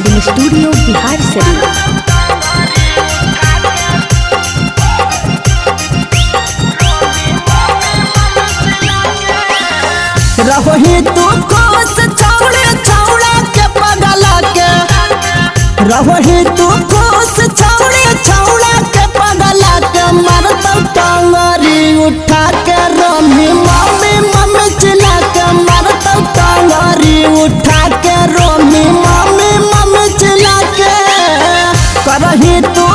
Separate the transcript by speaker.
Speaker 1: Recording studio Bihar Sharif.
Speaker 2: रही तू खुश छौड़े छौड़ा के पगला के, रही तू खुश छौड़े छौड़ा के पगला के, मरता टांगरी उठा के रोमी मम्मी मम्मी चिल्ला के, मरता टांगरी उठा के रोमी मम्मी मम्मी चिल्ला के। करही तू